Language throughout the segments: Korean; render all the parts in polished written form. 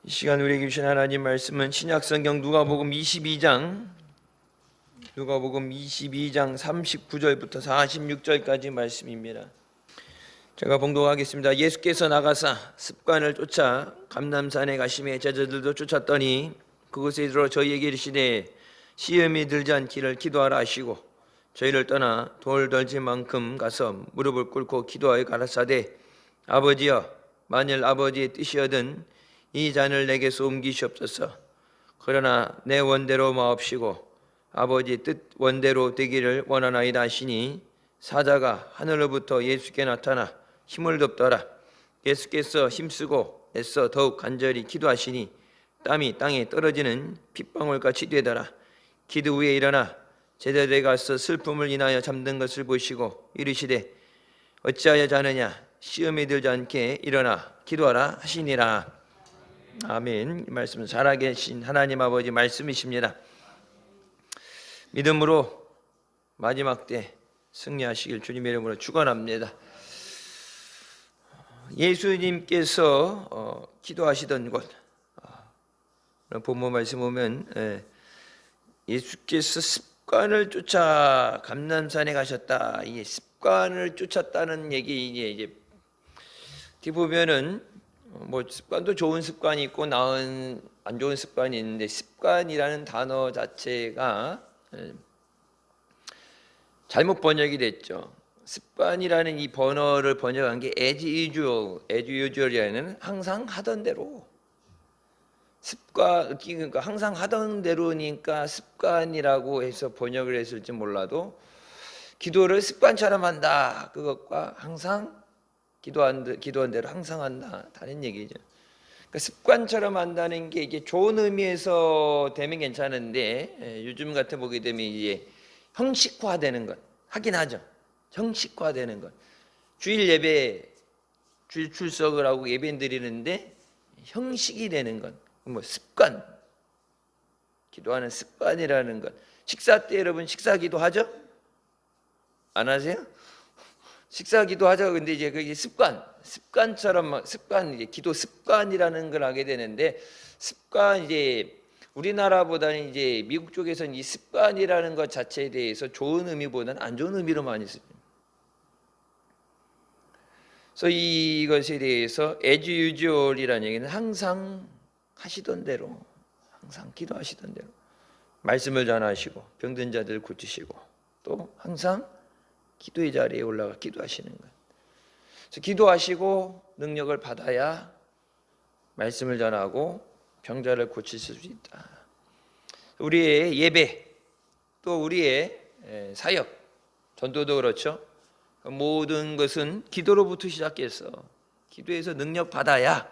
이 시간 우리에게 주신 하나님 말씀은 신약성경 누가복음 22장 39절부터 46절까지 말씀입니다. 제가 봉독하겠습니다. 예수께서 나가사 습관을 쫓아 감람산에 가심에 제자들도 쫓았더니 그곳에 이르러 저희에게 이르시되 시험이 들지 않기를 기도하라 하시고 저희를 떠나 돌 덜질 만큼 가서 무릎을 꿇고 기도하여 가라사대 아버지여 만일 아버지의 뜻이여든 이 잔을 내게서 옮기시옵소서. 그러나 내 원대로 마옵시고 아버지 뜻 원대로 되기를 원하나이다 하시니 사자가 하늘로부터 예수께 나타나 힘을 덮더라. 예수께서 힘쓰고 애써 더욱 간절히 기도하시니 땀이 땅에 떨어지는 핏방울같이 되더라. 기도 후에 일어나 제자들에게 가서 슬픔을 인하여 잠든 것을 보시고 이르시되 어찌하여 자느냐 시험에 들지 않게 일어나 기도하라 하시니라. 아멘. 이 말씀은 살아계신 하나님 아버지 말씀이십니다. 믿음으로 마지막 때 승리하시길 주님의 이름으로 축원합니다. 예수님께서 기도하시던 곳 본문 말씀 보면 예수께서 습관을 쫓아 감람산에 가셨다. 이 습관을 쫓았다는 얘기 이제 보면은 습관도 좋은 습관이 있고 나은 안 좋은 습관이 있는데 습관이라는 단어 자체가 잘못 번역이 됐죠. 습관이라는 이 번어를 번역한 게 as usual이라는 항상 하던 대로 습관 그러니까 항상 하던 대로니까 습관이라고 해서 번역을 했을지 몰라도 기도를 습관처럼 한다. 그것과 항상 기도한 대로 항상 한다. 다른 얘기죠. 그러니까 습관처럼 한다는 게 이게 좋은 의미에서 되면 괜찮은데 요즘 같은 보게 되면 이제 형식화되는 것 하긴 하죠. 형식화되는 것. 주일 예배 주일 출석을 하고 예배 드리는데 형식이 되는 것. 습관. 기도하는 습관이라는 것. 식사 때 여러분 식사 기도하죠? 안 하세요? 식사 기도하자. 근데 이제 그게 습관처럼 이제 기도 습관이라는 걸 하게 되는데 습관 이제 우리나라보다는 이제 미국 쪽에서는 이 습관이라는 것 자체에 대해서 좋은 의미보다는 안 좋은 의미로 많이 씁니다. 그래서 이것에 대해서 as usual이라는 얘기는 항상 하시던 대로, 항상 기도하시던 대로 말씀을 전하시고 병든 자들 고치시고 또 항상 기도의 자리에 올라가 기도하시는 거예요. 그래서 기도하시고 능력을 받아야 말씀을 전하고 병자를 고치실 수 있다. 우리의 예배 또 우리의 사역 전도도 그렇죠. 모든 것은 기도로부터 시작해서 기도에서 능력 받아야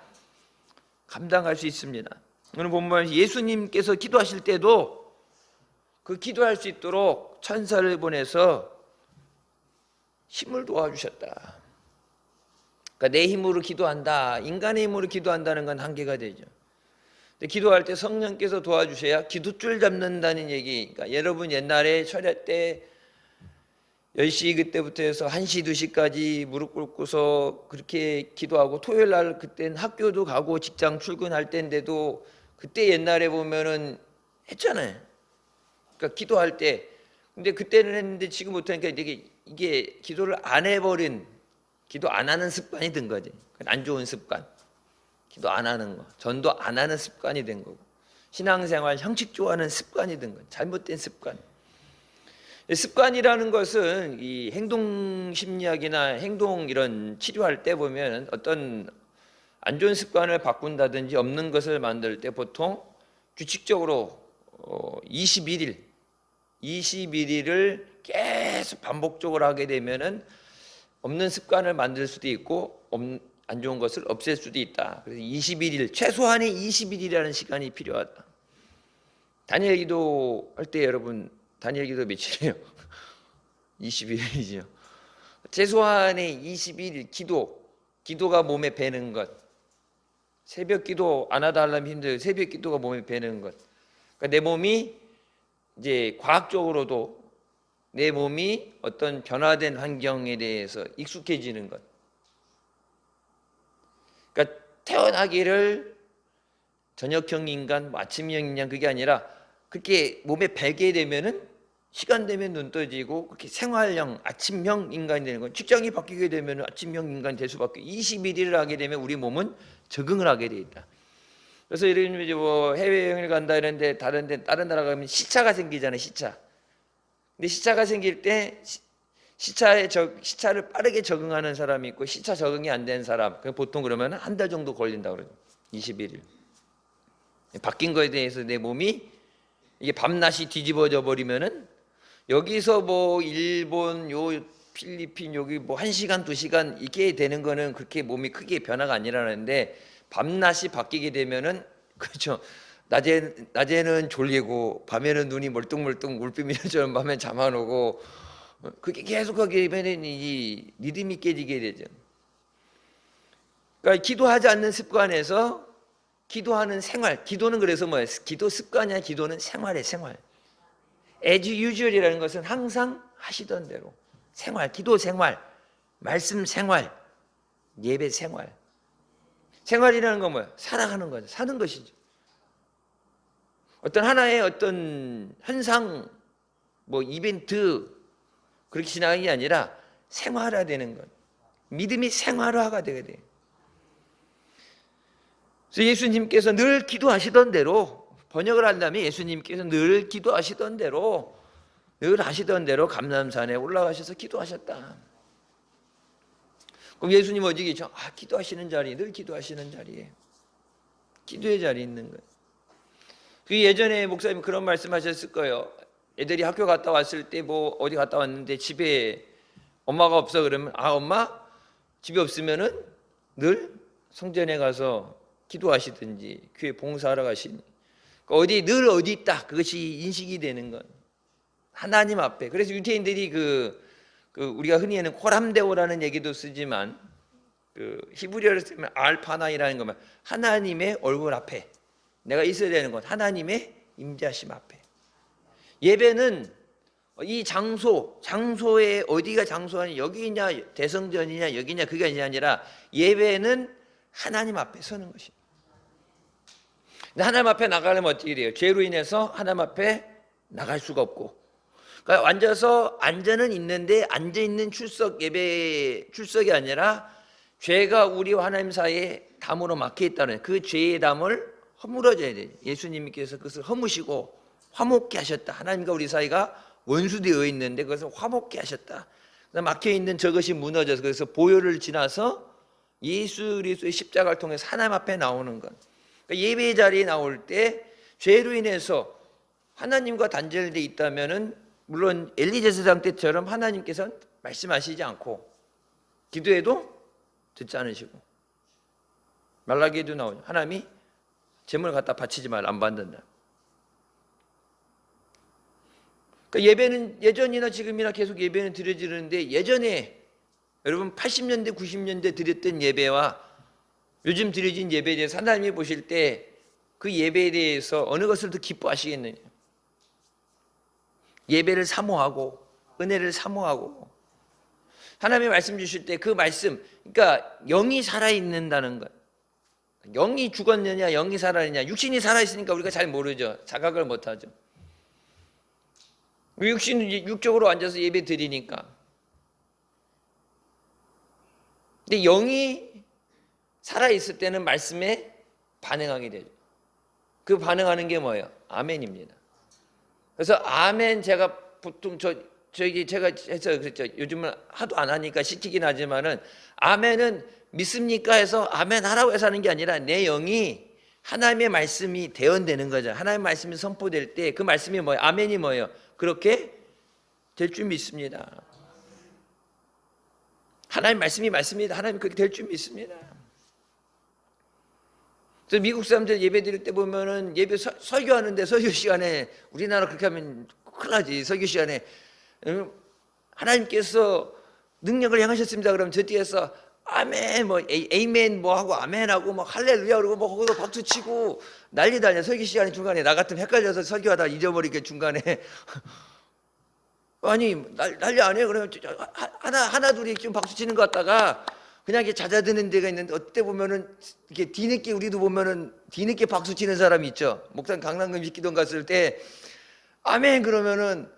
감당할 수 있습니다. 오늘 보면 예수님께서 기도하실 때도 그 기도할 수 있도록 천사를 보내서 힘을 도와주셨다. 그러니까 내 힘으로 기도한다. 인간의 힘으로 기도한다는 건 한계가 되죠. 근데 기도할 때 성령께서 도와주셔야 기도줄 잡는다는 얘기. 그러니까 여러분 옛날에 철야 때 10시 그때부터 해서 1시, 2시까지 무릎 꿇고서 그렇게 기도하고 토요일 날 그때는 학교도 가고 직장 출근할 때인데도 그때 옛날에 보면은 했잖아요. 그러니까 기도할 때 근데 그때는 했는데 지금 못하니까 이게 기도를 안 해버린 기도 안 하는 습관이 든 거지. 안 좋은 습관. 기도 안 하는 거. 전도 안 하는 습관이 된 거고. 신앙생활 형식 좋아하는 습관이 된 거. 잘못된 습관. 습관이라는 것은 이 행동 심리학이나 행동 이런 치료할 때 보면 어떤 안 좋은 습관을 바꾼다든지 없는 것을 만들 때 보통 규칙적으로 21일을 계속 반복적으로 하게 되면은 없는 습관을 만들 수도 있고 안 좋은 것을 없앨 수도 있다. 그래서 21일 최소한의 21일이라는 시간이 필요하다. 다니엘 기도 할 때 여러분 다니엘 기도 며칠이에요? 21일이죠. 최소한의 21일 기도가 몸에 배는 것. 새벽 기도 안 하다 하려면 힘들어요. 새벽 기도가 몸에 배는 것. 그러니까 내 몸이 이제 과학적으로도 내 몸이 어떤 변화된 환경에 대해서 익숙해지는 것. 그러니까 태어나기를 저녁형 인간, 뭐 아침형 인간 그게 아니라 그렇게 몸에 배게 되면은 시간 되면 눈 떠지고 그렇게 생활형 아침형 인간이 되는 건 직장이 바뀌게 되면 아침형 인간이 될 수밖에 21일을 하게 되면 우리 몸은 적응을 하게 돼 있다. 그래서 예를 들면 이제 뭐 해외여행을 간다 이런데 다른 나라 가면 시차가 생기잖아요. 시차. 근데 시차가 생길 때 시차를 빠르게 적응하는 사람이 있고 시차 적응이 안 되는 사람 보통 그러면 한 달 정도 걸린다고 그래요. 21일. 바뀐 거에 대해서 내 몸이 이게 밤낮이 뒤집어져 버리면은 여기서 뭐 일본 필리핀 여기 뭐 1시간 2시간 이게 되는 거는 그렇게 몸이 크게 변화가 아니라는데 밤낮이 바뀌게 되면은 그렇죠. 낮에는 졸리고 밤에는 눈이 멀뚱멀뚱 울빼미처럼 밤에 잠 안 오고 그게 계속 하게 되면 이 리듬이 깨지게 되죠. 그러니까 기도하지 않는 습관에서 기도하는 생활, 기도는 그래서 뭐예요? 기도 습관이 아니라 기도는 생활이에요. 생활. as usual이라는 것은 항상 하시던 대로 생활, 기도 생활, 말씀 생활, 예배 생활. 생활이라는 건 뭐예요? 살아가는 거죠. 사는 것이죠. 어떤 하나의 어떤 현상, 뭐 이벤트 그렇게 지나가는 게 아니라 생활화되는 것. 믿음이 생활화가 되게 돼요. 그래서 예수님께서 늘 기도하시던 대로 번역을 한다면 예수님께서 늘 기도하시던 대로 늘 하시던 대로 감람산에 올라가셔서 기도하셨다. 그럼 예수님 어디 계시죠? 기도하시는 자리, 늘 기도하시는 자리에 기도의 자리에 있는 거예요. 그 예전에 목사님 그런 말씀하셨을 거예요. 애들이 학교 갔다 왔을 때 뭐 어디 갔다 왔는데 집에 엄마가 없어 그러면 엄마 집에 없으면은 늘 성전에 가서 기도하시든지 교회 봉사하러 가시니 어디 늘 어디 있다 그것이 인식이 되는 건 하나님 앞에. 그래서 유태인들이 그 우리가 흔히 하는 코람데오라는 얘기도 쓰지만 그 히브리어로 쓰면 알파나이라는 거면 하나님의 얼굴 앞에 내가 있어야 되는 건 하나님의 임재하심 앞에. 예배는 이 장소에 어디가 장소하니 여기냐 대성전이냐 여기냐 그게 아니라 예배는 하나님 앞에 서는 것입니다. 근데 하나님 앞에 나가려면 어떻게 돼요? 죄로 인해서 하나님 앞에 나갈 수가 없고 그러니까 앉아는 있는데 앉아있는 예배 출석이 아니라 죄가 우리와 하나님 사이에 담으로 막혀 있다는 그 죄의 담을 허물어져야 돼요. 예수님께서 그것을 허무시고 화목케 하셨다. 하나님과 우리 사이가 원수되어 있는데 그것을 화목케 하셨다. 막혀 있는 저것이 무너져서 그래서 보혈을 지나서 예수 그리스도의 십자가를 통해서 하나님 앞에 나오는 것. 그러니까 예배 자리에 나올 때 죄로 인해서 하나님과 단절되어 있다면은 물론 엘리제사장 때처럼 하나님께서는 말씀하시지 않고 기도해도 듣지 않으시고 말라기에도 나오죠. 하나님이 제물을 갖다 바치지 말라 안 받는다. 그러니까 예배는 예전이나 지금이나 계속 예배는 드려지는데 예전에 여러분 80년대 90년대 드렸던 예배와 요즘 드려진 예배에 대해서 하나님이 보실 때 그 예배에 대해서 어느 것을 더 기뻐하시겠느냐. 예배를 사모하고 은혜를 사모하고 하나님의 말씀 주실 때 그 말씀 그러니까 영이 살아있는다는 것. 영이 죽었느냐 영이 살아있느냐 육신이 살아있으니까 우리가 잘 모르죠. 자각을 못하죠. 육신은 육적으로 앉아서 예배 드리니까. 근데 영이 살아있을 때는 말씀에 반응하게 되죠. 그 반응하는 게 뭐예요? 아멘입니다. 그래서 아멘 제가 보통 제가 해서 그랬죠. 요즘은 하도 안 하니까 시키긴 하지만은 아멘은 믿습니까 해서 아멘 하라고 해서 하는 게 아니라 내 영이 하나님의 말씀이 대언되는 거죠. 하나님의 말씀이 선포될 때 그 말씀이 뭐예요? 아멘이 뭐예요? 그렇게 될 줄 믿습니다. 하나님 말씀이 맞습니다. 하나님 그렇게 될 줄 믿습니다. 그래서 미국 사람들 예배 드릴 때 보면은 예배 설교하는데 설교 시간에 우리나라 그렇게 하면 큰일 나지. 설교 시간에 하나님께서 능력을 행하셨습니다. 그러면 저 뒤에서 아멘 뭐 에이멘 뭐 하고 아멘 하고 뭐 할렐루야 그러고 뭐 거기서 박수 치고 난리도 아니야. 설교 시간에 중간에 나 같으면 헷갈려서 설교하다 잊어버리게 중간에 아니 난리 아니에요. 그러면 하나 둘이 좀 박수 치는 것 같다가 그냥 이렇게 잦아드는 데가 있는데 어때 보면은 이렇게 뒤늦게 우리도 보면은 뒤늦게 박수 치는 사람이 있죠. 목사님 강남금 식기동 갔을 때 아멘 그러면은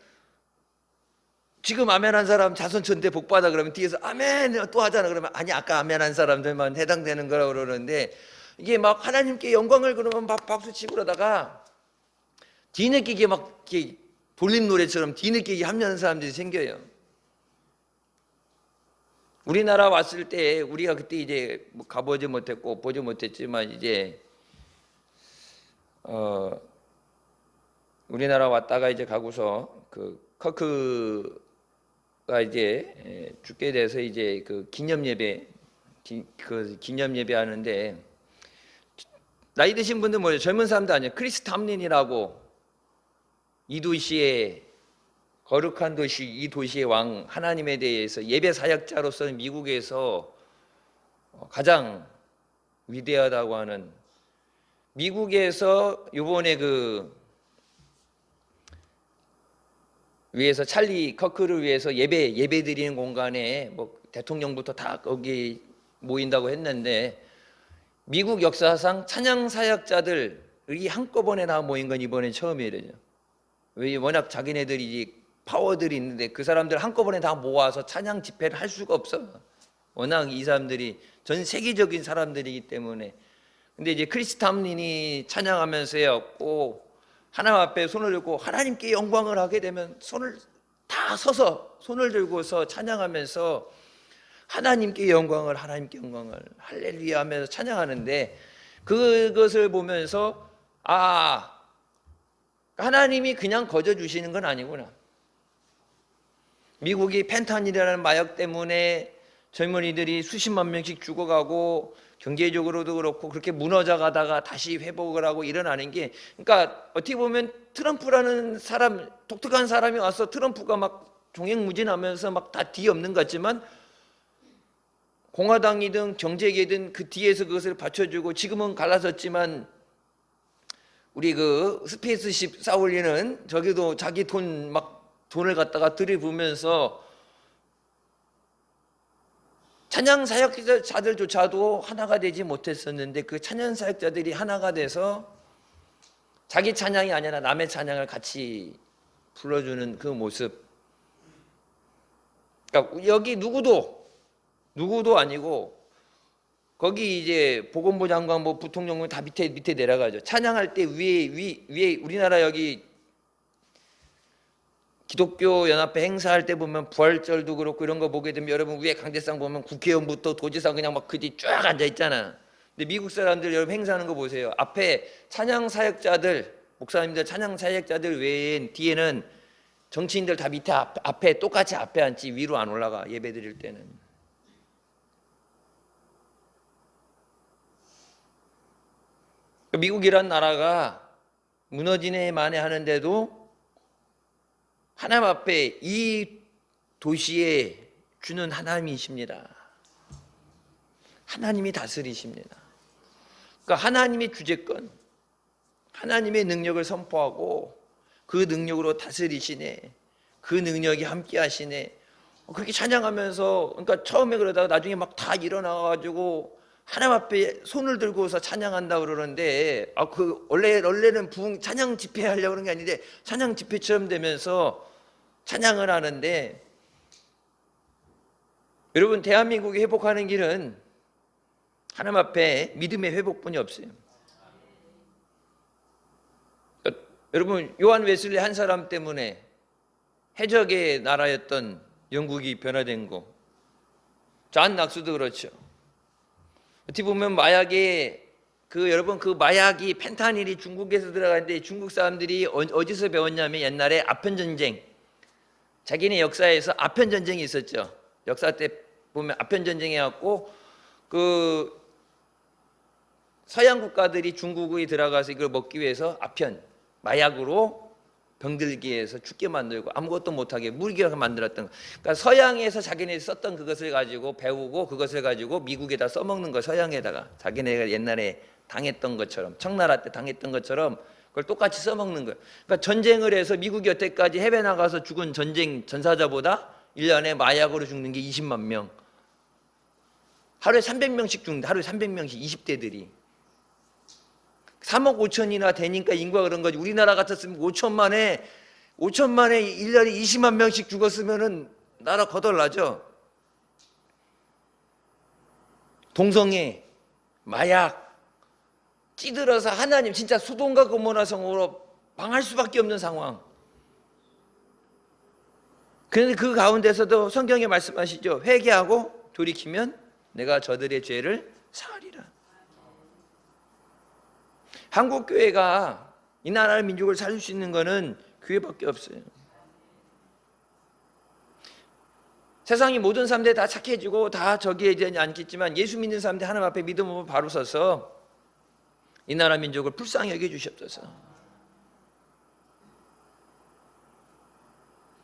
지금 아멘한 사람 자손천대 복받아 그러면 뒤에서 아멘 또 하잖아. 그러면 아니 아까 아멘한 사람들만 해당되는 거라고 그러는데 이게 막 하나님께 영광을 그러면 막 박수 치고 그러다가 뒤늦게 이게 막 이렇게 돌림 노래처럼 뒤늦게 이게 합류하는 사람들이 생겨요. 우리나라 왔을 때 우리가 그때 이제 뭐 가보지 못했고 보지 못했지만 이제 우리나라 왔다가 이제 가고서 그 커크가 이제 죽게 돼서 이제 그 기념 예배 하는데 나이 드신 분들 뭐예요? 젊은 사람도 아니에요. 크리스 탐린이라고 이 도시의 거룩한 도시, 이 도시의 왕 하나님에 대해서 예배 사역자로서는 미국에서 가장 위대하다고 하는, 미국에서 요번에 그 위해서 찰리 커크를 위해서 예배 드리는 공간에 뭐 대통령부터 다 거기 모인다고 했는데 미국 역사상 찬양 사역자들이 한꺼번에 다 모인 건 이번에 처음이래요. 왜 워낙 자기네들이 파워들이 있는데 그 사람들 한꺼번에 다 모아서 찬양 집회를 할 수가 없어. 워낙 이 사람들이 전 세계적인 사람들이기 때문에. 근데 이제 크리스 탐린이 찬양하면서 해갖고 하나님 앞에 손을 들고 하나님께 영광을 하게 되면 손을 다 서서 손을 들고서 찬양하면서 하나님께 영광을 할렐루야 하면서 찬양하는데 그것을 보면서 하나님이 그냥 거저 주시는 건 아니구나. 미국이 펜타닐이라는 마약 때문에 젊은이들이 수십만 명씩 죽어가고 경제적으로도 그렇고 그렇게 무너져 가다가 다시 회복을 하고 일어나는 게, 그러니까 어떻게 보면 트럼프라는 사람, 독특한 사람이 와서 트럼프가 막 종횡무진하면서 막 다 뒤엎는 것 같지만 공화당이든 경제계든 그 뒤에서 그것을 받쳐주고 지금은 갈라섰지만 우리 그 스페이스십 사울리는 저기도 자기 돈을 갖다가 들이부으면서 찬양 사역자들조차도 하나가 되지 못했었는데 그 찬양 사역자들이 하나가 돼서 자기 찬양이 아니라 남의 찬양을 같이 불러주는 그 모습. 그러니까 여기 누구도 아니고 거기 이제 보건부 장관 뭐 부통령은 다 밑에 내려가죠. 찬양할 때 위에 우리나라 여기 기독교 연합회 행사할 때 보면 부활절도 그렇고 이런 거 보게 되면 여러분 위에 강대상 보면 국회의원부터 도지사 그냥 막 그 뒤 쫙 앉아 있잖아. 근데 미국 사람들 여러분 행사하는 거 보세요. 앞에 찬양 사역자들, 목사님들 찬양 사역자들 외엔 뒤에는 정치인들 다 밑에 앞에 똑같이 앞에 앉지 위로 안 올라가. 예배 드릴 때는. 미국이란 나라가 무너지네 만에 하는데도 하나님 앞에 이 도시에 주는 하나님이십니다. 하나님이 다스리십니다. 그러니까 하나님의 주재권, 하나님의 능력을 선포하고 그 능력으로 다스리시네, 그 능력이 함께 하시네. 그렇게 찬양하면서, 그러니까 처음에 그러다가 나중에 막 다 일어나가지고 하나님 앞에 손을 들고서 찬양한다 그러는데 원래는 찬양 집회 하려고 그런 게 아닌데 찬양 집회처럼 되면서 찬양을 하는데, 여러분 대한민국이 회복하는 길은 하나님 앞에 믿음의 회복뿐이 없어요. 여러분 요한 웨슬리 한 사람 때문에 해적의 나라였던 영국이 변화된 거, 존 낙수도 그렇죠. 어떻게 보면 여러분 그 마약이 펜타닐이 중국에서 들어가는데 중국 사람들이 어디서 배웠냐면 옛날에 아편전쟁, 자기네 역사에서 아편전쟁이 있었죠. 역사 때 보면 아편전쟁이 해갖고 그 서양 국가들이 중국에 들어가서 이걸 먹기 위해서 마약으로 병들게 해서 죽게 만들고 아무것도 못하게 무기력하게 만들었던 거. 그러니까 서양에서 자기네 썼던 그것을 가지고 배우고 그것을 가지고 미국에다 써먹는 거. 서양에다가 자기네가 옛날에 당했던 것처럼, 청나라 때 당했던 것처럼 그걸 똑같이 써먹는 거예요. 그러니까 전쟁을 해서 미국이 여태까지 해외 나가서 죽은 전사자보다 1년에 마약으로 죽는 게 20만 명. 하루에 300명씩 죽는다. 하루에 300명씩 20대들이. 3억 5천이나 되니까 인구가 그런 거지. 우리나라 같았으면 5천만에 1년에 20만 명씩 죽었으면은 나라 거덜나죠. 동성애, 마약, 찌들어서 하나님 진짜 소돔과 고모라 성으로 망할 수밖에 없는 상황. 그런데 그 가운데서도 성경에 말씀하시죠. 회개하고 돌이키면 내가 저들의 죄를 사하리라. 한국 교회가 이 나라의 민족을 살릴 수 있는 것은 교회밖에 없어요. 세상이 모든 사람들이 다 착해지고 다 저기에 되지 않겠지만 예수 믿는 사람들이 하나님 앞에 믿음으로 바로 서서 이 나라 민족을 불쌍히 여겨주시옵소서.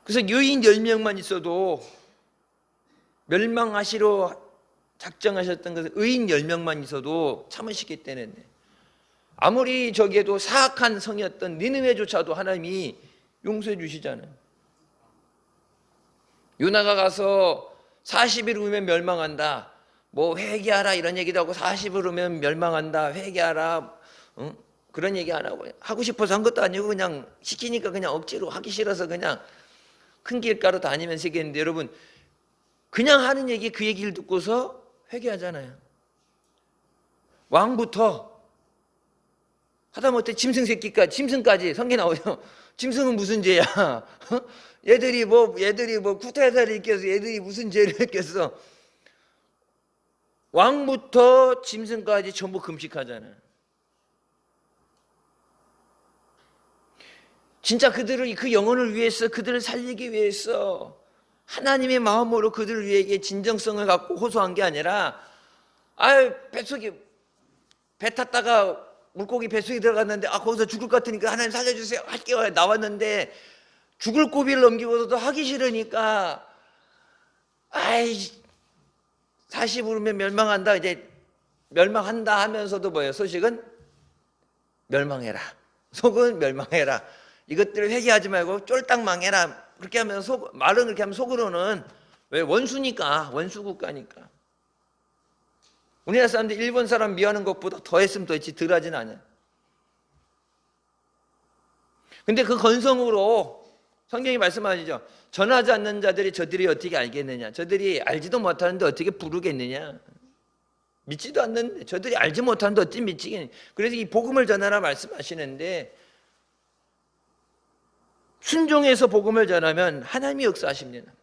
그래서 여인 10명만 있어도 멸망하시러 작정하셨던 것은 의인 10명만 있어도 참으시기 때문에 아무리 저기에도 사악한 성이었던 니느웨조차도 하나님이 용서해 주시잖아요. 요나가 가서 40일 후면 멸망한다. 뭐 회개하라 이런 얘기도 하고 40일 후면 멸망한다. 회개하라. 응? 그런 얘기 안 하고 싶어서 한 것도 아니고 그냥 시키니까 그냥 억지로 하기 싫어서 그냥 큰 길가로 다니면서 얘기했는데 여러분 그냥 하는 얘기 그 얘기를 듣고서 회개하잖아요. 왕부터 하다못해 짐승까지 성경에 나오죠. 짐승은 무슨 죄야? 얘들이 뭐 구태사를 껴서 얘들이 무슨 죄를 꼈어? 왕부터 짐승까지 전부 금식하잖아요. 진짜 그들을 그 영혼을 위해서 그들을 살리기 위해서 하나님의 마음으로 그들을 위해 진정성을 갖고 호소한 게 아니라 뱃속에 배 탔다가 물고기 뱃속에 들어갔는데 거기서 죽을 것 같으니까 하나님 살려주세요 할게요 나왔는데 죽을 고비를 넘기고서도 하기 싫으니까 40으로면 멸망한다 이제 멸망한다 하면서도 뭐예요? 소식은 멸망해라. 속은 멸망해라. 이것들을 회개하지 말고 쫄딱 망해라. 그렇게 하면 말은 그렇게 하면 속으로는 왜 원수니까 원수 국가니까. 우리나라 사람들 일본 사람 미워하는 것보다 더 했으면 더 했지 덜 하진 않아요. 근데 그 건성으로 성경이 말씀하시죠. 전하지 않는 자들이 저들이 어떻게 알겠느냐. 저들이 알지도 못하는데 어떻게 부르겠느냐. 믿지도 않는데 저들이 알지 못하는데 어찌 믿지겠느냐. 그래서 이 복음을 전하라 말씀하시는데 순종해서 복음을 전하면 하나님이 역사하십니다.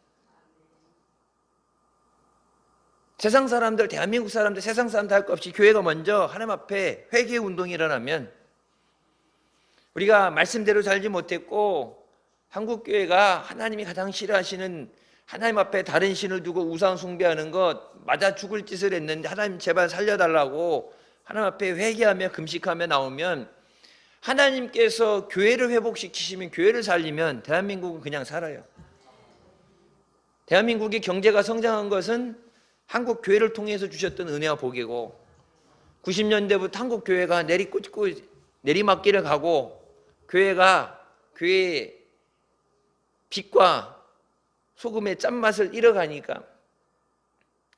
세상 사람들, 대한민국 사람들, 세상 사람들 할 것 없이 교회가 먼저 하나님 앞에 회개 운동이 일어나면 우리가 말씀대로 살지 못했고 한국 교회가 하나님이 가장 싫어하시는 하나님 앞에 다른 신을 두고 우상 숭배하는 것 맞아 죽을 짓을 했는데 하나님 제발 살려달라고 하나님 앞에 회개하며 금식하며 나오면 하나님께서 교회를 회복시키시면 교회를 살리면 대한민국은 그냥 살아요. 대한민국의 경제가 성장한 것은 한국 교회를 통해서 주셨던 은혜와 복이고 90년대부터 한국 교회가 내리막길을 가고 교회의 빛과 소금의 짠맛을 잃어가니까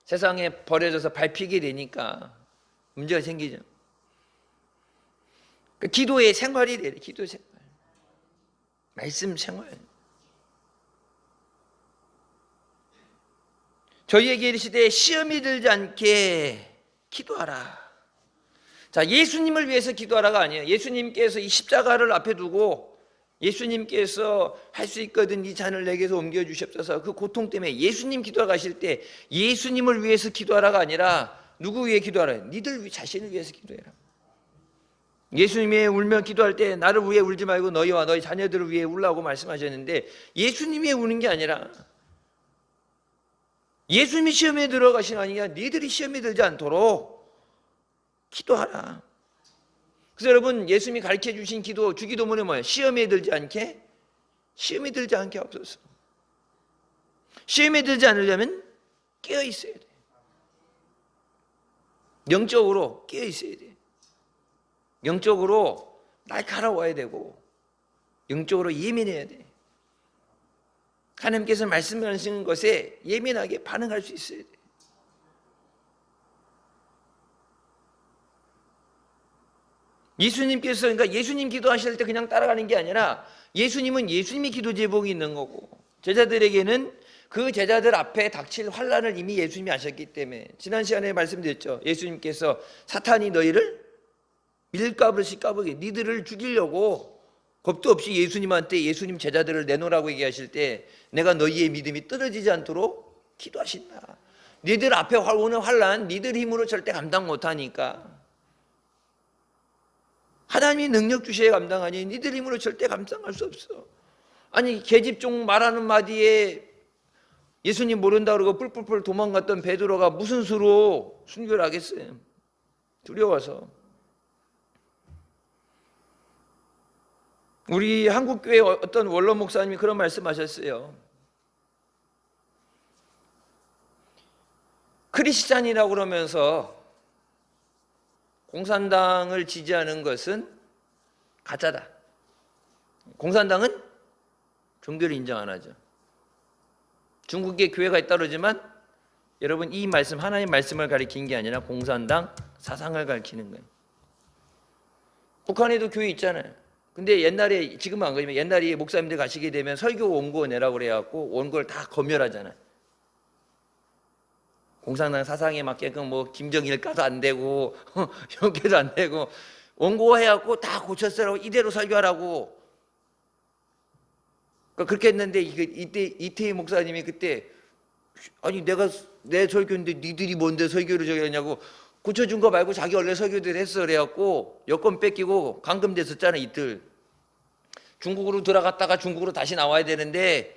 세상에 버려져서 밟히게 되니까 문제가 생기죠. 기도의 생활이 돼요. 기도 생활. 말씀 생활. 저희에게 이르시되 시험이 들지 않게 기도하라. 자, 예수님을 위해서 기도하라가 아니에요. 예수님께서 이 십자가를 앞에 두고 예수님께서 할 수 있거든 이 잔을 내게서 옮겨주시옵소서. 그 고통 때문에 예수님 기도하실 때 예수님을 위해서 기도하라가 아니라 누구 위해 기도하라? 니들 자신을 위해서 기도해라. 예수님이 울며 기도할 때 나를 위해 울지 말고 너희와 너희 자녀들을 위해 울라고 말씀하셨는데 예수님이 우는 게 아니라 예수님이 시험에 들어가신 아니냐 니들이 시험에 들지 않도록 기도하라. 그래서 여러분 예수님이 가르쳐 주신 기도 주기도문은 뭐예요? 시험에 들지 않게 없소서. 시험에 들지 않으려면 깨어 있어야 돼. 영적으로 깨어 있어야 돼. 영적으로 날카로워야 되고 영적으로 예민해야 돼. 하나님께서 말씀하시는 것에 예민하게 반응할 수 있어야 돼. 예수님께서, 그러니까 예수님 기도하실 때 그냥 따라가는 게 아니라 예수님은 예수님이 기도 제목이 있는 거고, 제자들에게는 그 제자들 앞에 닥칠 환난을 이미 예수님이 아셨기 때문에, 지난 시간에 말씀드렸죠. 예수님께서 사탄이 너희를 밀가부르시 까보게, 니들을 죽이려고 겁도 없이 예수님한테 예수님 제자들을 내놓으라고 얘기하실 때 내가 너희의 믿음이 떨어지지 않도록 기도하신다. 니들 앞에 오는 환난 니들 힘으로 절대 감당 못하니까, 하나님이 능력 주셔야 감당하니 니들 힘으로 절대 감당할 수 없어. 아니 계집종 말하는 마디에 예수님 모른다 그러고 뿔뿔뿔 도망갔던 베드로가 무슨 수로 순교를 하겠어요? 두려워서. 우리 한국교회 어떤 원로 목사님이 그런 말씀하셨어요. 크리스찬이라고 그러면서 공산당을 지지하는 것은 가짜다. 공산당은 종교를 인정 안 하죠. 중국에 교회가 있다 그러지만 여러분, 이 말씀 하나님 말씀을 가리키는 게 아니라 공산당 사상을 가리키는 거예요. 북한에도 교회 있잖아요. 근데 옛날에, 지금은 안 그러지만 옛날에 목사님들 가시게 되면 설교 원고 내라고 그래갖고 원고를 다 검열하잖아요. 공산당 사상에 맞게끔 뭐 김정일 까도 안 되고 이렇게도 안 되고 원고 해갖고 다 고쳤으라고, 이대로 설교하라고. 그러니까 그렇게 했는데 이때 이태희 목사님이 그때, 아니 내가 내 설교인데 니들이 뭔데 설교를 저기 하냐고, 고쳐준 거 말고 자기 원래 설교대로 했어 그래갖고 여권 뺏기고 감금됐었잖아. 이틀 중국으로 들어갔다가 중국으로 다시 나와야 되는데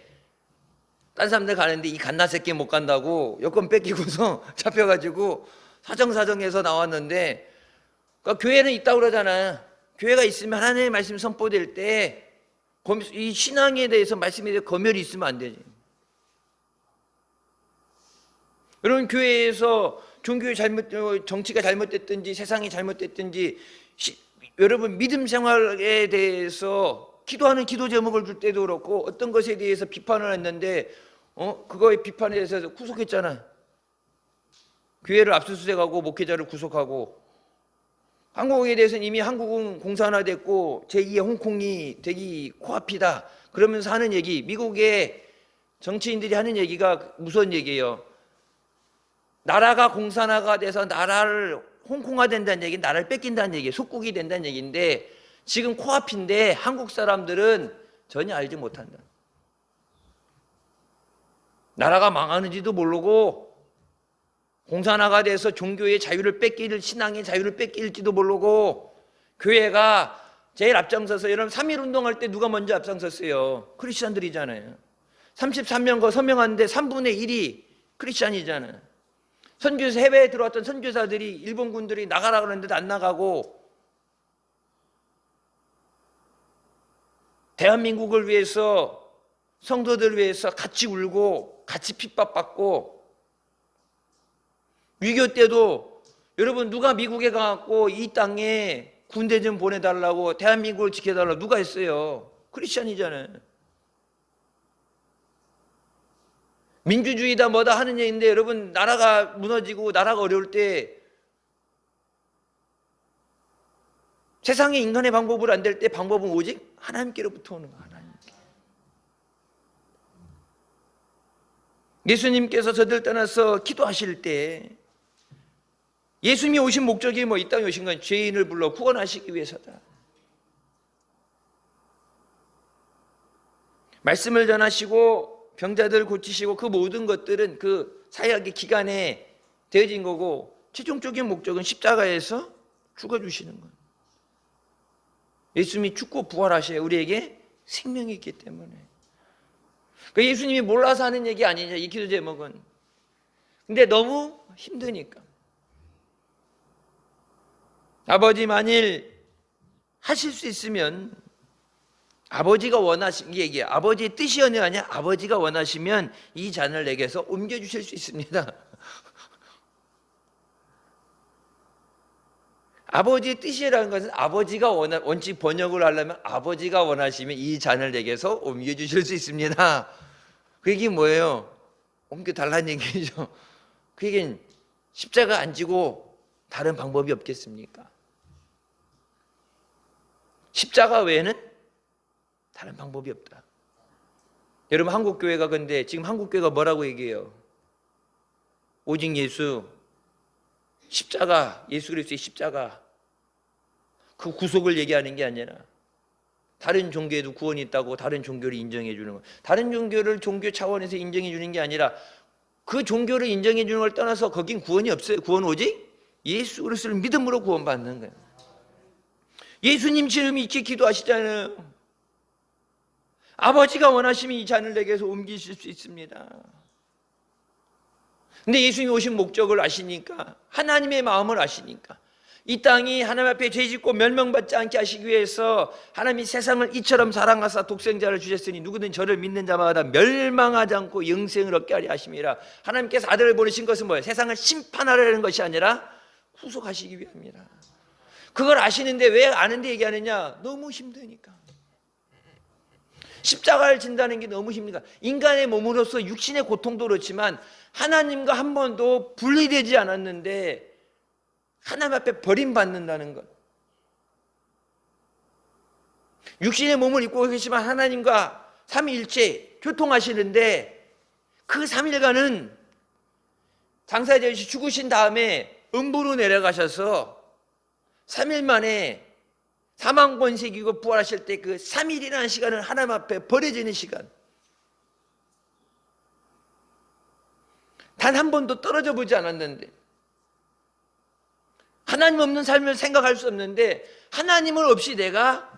딴 사람들 가는데 이 갓나 새끼 못 간다고 여권 뺏기고서 잡혀가지고 사정사정해서 나왔는데, 그러니까 교회는 있다고 그러잖아. 교회가 있으면 하나님의 말씀이 선포될 때 이 신앙에 대해서 말씀에 대해서 검열이 있으면 안 되지. 여러분, 교회에서 종교의 정치가 잘못됐든지 세상이 잘못됐든지 여러분 믿음 생활에 대해서 기도하는 기도 제목을 줄 때도 그렇고 어떤 것에 대해서 비판을 했는데 그거에 비판에 대해서 구속했잖아. 교회를 압수수색하고 목회자를 구속하고. 한국에 대해서는 이미 한국은 공산화됐고 제2의 홍콩이 되기 코앞이다 그러면서 하는 얘기, 미국의 정치인들이 하는 얘기가 무서운 얘기예요. 나라가 공산화가 돼서 나라를 홍콩화 된다는 얘기, 나라를 뺏긴다는 얘기, 속국이 된다는 얘기인데 지금 코앞인데 한국 사람들은 전혀 알지 못한다. 나라가 망하는지도 모르고 공산화가 돼서 종교의 자유를 뺏길, 신앙의 자유를 뺏길지도 모르고, 교회가 제일 앞장서서, 여러분 3.1 운동할 때 누가 먼저 앞장섰어요? 크리스찬들이잖아요. 33명 서명하는데 3분의 1이 크리스찬이잖아요. 선교사, 해외에 들어왔던 선교사들이 일본군들이 나가라 그러는데도 안 나가고, 대한민국을 위해서, 성도들을 위해서 같이 울고 같이 핍박받고, 위교 때도 여러분 누가 미국에 가갖고 이 땅에 군대 좀 보내달라고, 대한민국을 지켜달라고 누가 했어요? 크리스찬이잖아요. 민주주의다 뭐다 하는 얘기인데 여러분, 나라가 무너지고 나라가 어려울 때, 세상의 인간의 방법으로 안 될 때 방법은 오직 하나님께로부터 오는 거야. 하나님께. 예수님께서 저들 떠나서 기도하실 때 예수님이 오신 목적이 이 땅에 오신 건 죄인을 불러 구원하시기 위해서다. 말씀을 전하시고 병자들을 고치시고 그 모든 것들은 그 사역의 기간에 되어진 거고, 최종적인 목적은 십자가에서 죽어주시는 거예요. 예수님이 죽고 부활하셔야 우리에게 생명이 있기 때문에. 그러니까 예수님이 몰라서 하는 얘기 아니냐, 이 기도 제목은. 근데 너무 힘드니까. 아버지, 만일 하실 수 있으면, 아버지가 원하신 얘기야. 아버지의 뜻이 아니냐? 아버지가 원하시면 이 잔을 내게서 옮겨주실 수 있습니다. 아버지의 뜻이라는 것은 아버지가 원칙 번역을 하려면 아버지가 원하시면 이 잔을 내게서 옮겨주실 수 있습니다. 그 얘기 뭐예요? 옮겨달라는 얘기죠. 그 얘기는 십자가 안 지고 다른 방법이 없겠습니까? 십자가 외에는 다른 방법이 없다. 여러분, 한국교회가 근데 지금 한국교회가 뭐라고 얘기해요? 오직 예수, 십자가, 예수 그리스도의 십자가, 그 구속을 얘기하는 게 아니라 다른 종교에도 구원이 있다고 다른 종교를 인정해 주는 거. 다른 종교를 종교 차원에서 인정해 주는 게 아니라 그 종교를 인정해 주는 걸 떠나서 거긴 구원이 없어요. 구원 오직 예수 그리스도를 믿음으로 구원받는 거예요. 예수님 지금 이렇게 기도하시잖아요. 아버지가 원하시면 이 잔을 내게서 옮기실 수 있습니다. 근데 예수님이 오신 목적을 아시니까, 하나님의 마음을 아시니까, 이 땅이 하나님 앞에 죄짓고 멸망받지 않게 하시기 위해서 하나님이 세상을 이처럼 사랑하사 독생자를 주셨으니 누구든 저를 믿는 자마다 멸망하지 않고 영생을 얻게 하려 하심이라. 하나님께서 아들을 보내신 것은 뭐예요? 세상을 심판하려는 것이 아니라 구속하시기 위함이라. 그걸 아시는데 왜 아는데 얘기하느냐? 너무 힘드니까. 십자가를 진다는 게 너무 힘드니까. 인간의 몸으로서 육신의 고통도 그렇지만 하나님과 한 번도 분리되지 않았는데 하나님 앞에 버림받는다는 것. 육신의 몸을 입고 계시지만 하나님과 삼위일체 교통하시는데 그 3일간은 장사되어 죽으신 다음에 음부로 내려가셔서 3일 만에 사망 권세 이기고 부활하실 때 그 3일이라는 시간은 하나님 앞에 버려지는 시간. 단 한 번도 떨어져 보지 않았는데, 하나님 없는 삶을 생각할 수 없는데 하나님을 없이 내가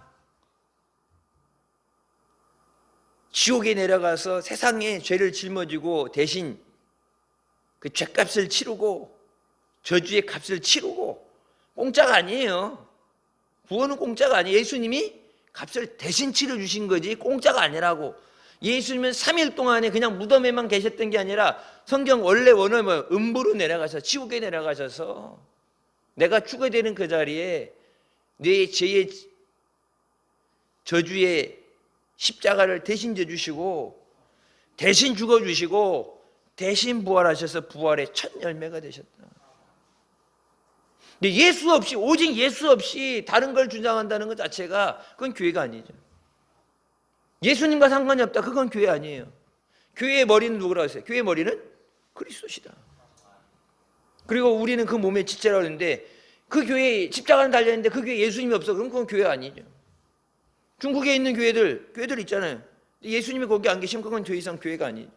지옥에 내려가서 세상에 죄를 짊어지고 대신 그 죄값을 치르고 저주의 값을 치르고, 공짜가 아니에요. 구원은 공짜가 아니에요. 예수님이 값을 대신 치러주신 거지 공짜가 아니라고. 예수님은 3일 동안에 그냥 무덤에만 계셨던 게 아니라 성경 원래 원어는 음부로 내려가셔서 지옥에 내려가셔서 내가 죽어야 되는 그 자리에 내 죄의 저주의 십자가를 대신 져주시고 대신 죽어주시고 대신 부활하셔서 부활의 첫 열매가 되셨다. 근데 예수 없이, 오직 예수 없이 다른 걸 주장한다는 것 자체가 그건 교회가 아니죠. 예수님과 상관이 없다, 그건 교회 아니에요. 교회의 머리는 누구라고 했어요? 교회의 머리는 그리스도시다. 그리고 우리는 그 몸의 지체라고 하는데 그 교회에 십자가는 달려있는데 그 교회에 예수님이 없어, 그럼 그건 교회 아니죠. 중국에 있는 교회들 있잖아요. 예수님이 거기 안 계시면 그건 더 이상 교회가 아니죠.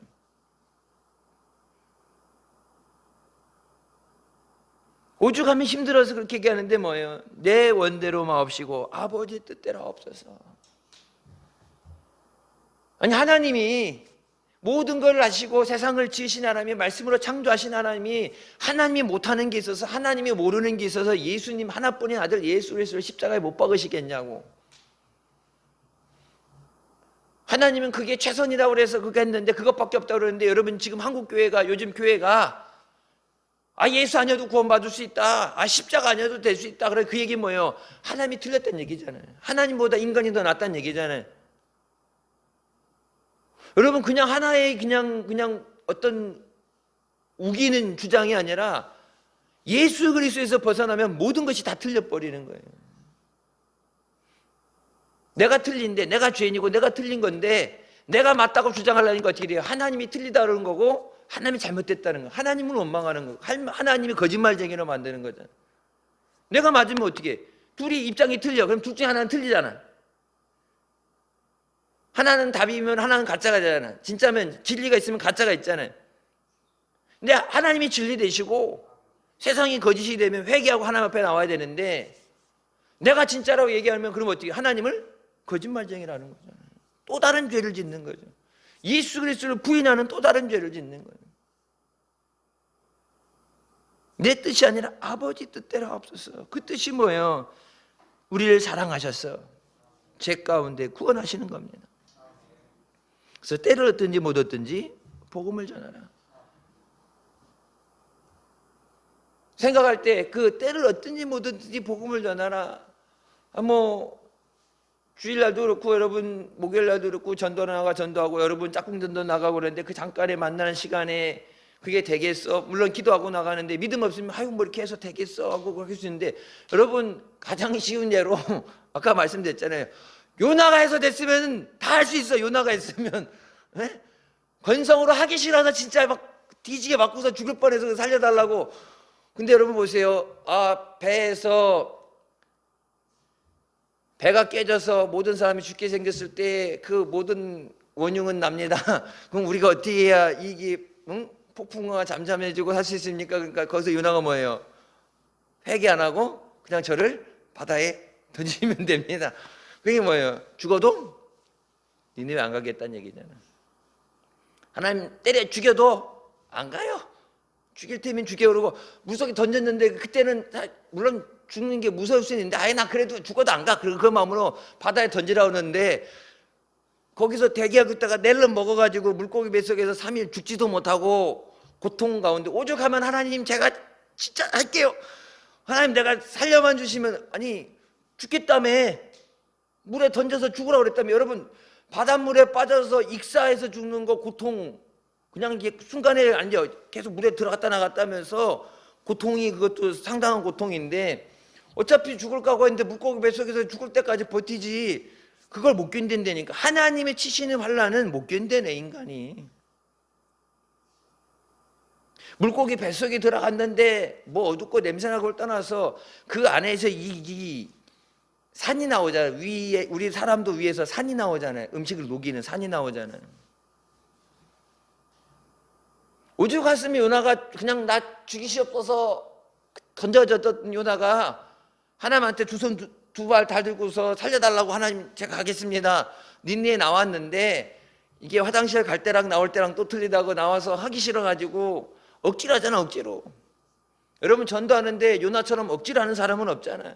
오죽하면 힘들어서 그렇게 얘기하는데 뭐예요? 내 원대로 마옵시고 아버지 뜻대로 하옵소서. 아니, 하나님이 모든 걸 아시고 세상을 지으신 하나님이, 말씀으로 창조하신 하나님이, 하나님이 못하는 게 있어서, 하나님이 모르는 게 있어서 예수님 하나뿐인 아들 예수 그리스도를 십자가에 못 박으시겠냐고. 하나님은 그게 최선이라고 그래서 그거 했는데 그것밖에 없다고 그러는데, 여러분 지금 한국 교회가, 요즘 교회가 예수 아니어도 구원받을 수 있다, 십자가 아니어도 될 수 있다, 그래. 그 얘기 뭐예요? 하나님이 틀렸다는 얘기잖아요. 하나님보다 인간이 더 낫다는 얘기잖아요. 여러분, 그냥 하나의 그냥 어떤 우기는 주장이 아니라 예수 그리스도에서 벗어나면 모든 것이 다 틀려버리는 거예요. 내가 틀린데, 내가 죄인이고 내가 틀린 건데 내가 맞다고 주장하려니까 어떻게 돼요? 하나님이 틀리다 그러는 거고 하나님이 잘못됐다는 거, 하나님을 원망하는 거, 하나님이 거짓말쟁이로 만드는 거잖아. 내가 맞으면 어떻게 해? 둘이 입장이 틀려. 그럼 둘 중에 하나는 틀리잖아. 하나는 답이면 하나는 가짜가 되잖아. 진짜면, 진리가 있으면 가짜가 있잖아요. 근데 하나님이 진리 되시고 세상이 거짓이 되면 회개하고 하나님 앞에 나와야 되는데, 내가 진짜라고 얘기하면 그럼 어떻게 해? 하나님을 거짓말쟁이라는 거잖아요. 또 다른 죄를 짓는 거죠. 예수 그리스도를 부인하는 또 다른 죄를 짓는 거예요. 내 뜻이 아니라 아버지 뜻대로 하옵소서. 그 뜻이 뭐예요? 우리를 사랑하셔서 죄 가운데 구원하시는 겁니다. 그래서 때를 얻든지 못 얻든지 복음을 전하라. 생각할 때 그 때를 얻든지 못 얻든지 복음을 전하라. 주일날도 그렇고, 여러분 목요일날도 그렇고, 전도하고 여러분 짝꿍전도 나가고 그러는데 그 잠깐에 만나는 시간에 그게 되겠어? 물론 기도하고 나가는데 믿음 없으면 아유 뭐 이렇게 해서 되겠어 하고 그렇게 할 수 있는데, 여러분 가장 쉬운 예로 아까 말씀드렸잖아요. 요나가 해서 됐으면 다 할 수 있어. 요나가 했으면. 네? 건성으로 하기 싫어서 진짜 막 뒤지게 맞고서 죽을 뻔해서 살려달라고. 근데 여러분 보세요. 배에서 배가 깨져서 모든 사람이 죽게 생겼을 때 그 모든 원흉은 납니다. 그럼 우리가 어떻게 해야 이게 폭풍우가 잠잠해지고 할 수 있습니까? 그러니까 거기서 요나가 뭐예요? 회개 안 하고 그냥 저를 바다에 던지면 됩니다. 그게 뭐예요? 죽어도 니네왜 안 가겠다는 얘기잖아. 하나님 때려 죽여도 안 가요. 죽일 테면 죽여. 그러고 물속에 던졌는데 그때는 물론 죽는 게 무서울 수 있는데 아예 나 그래도 죽어도 안 가. 그 마음으로 바다에 던지라고 하는데 거기서 대기하고 있다가 낼름 먹어가지고 물고기 뱃속에서 3일 죽지도 못하고 고통 가운데 오죽하면 하나님 제가 진짜 할게요. 하나님 내가 살려만 주시면, 아니 죽겠다며 물에 던져서 죽으라고 그랬다며. 여러분 바닷물에 빠져서 익사해서 죽는 거 고통 그냥 이게 순간에 아니죠. 계속 물에 들어갔다 나갔다 하면서 고통이 그것도 상당한 고통인데 어차피 죽을 까고 했는데 물고기 뱃속에서 죽을 때까지 버티지 그걸 못 견딘다니까. 하나님의 치시는 환난은 못 견뎌내 인간이. 물고기 뱃속에 들어갔는데 뭐 어둡고 냄새나고를 떠나서 그 안에서 이 산이 나오잖아요. 위에 우리 사람도 위에서 산이 나오잖아요. 음식을 녹이는 산이 나오잖아요. 오죽 갔으면 요나가 그냥 나 죽이시옵소서 던져졌던 요나가 하나님한테 두 손 두 발 다 들고서 살려달라고, 하나님 제가 가겠습니다. 니네에 나왔는데 이게 화장실 갈 때랑 나올 때랑 또 틀리다고 나와서 하기 싫어가지고 억지로 하잖아. 억지로. 여러분 전도하는데 요나처럼 억지로 하는 사람은 없잖아요.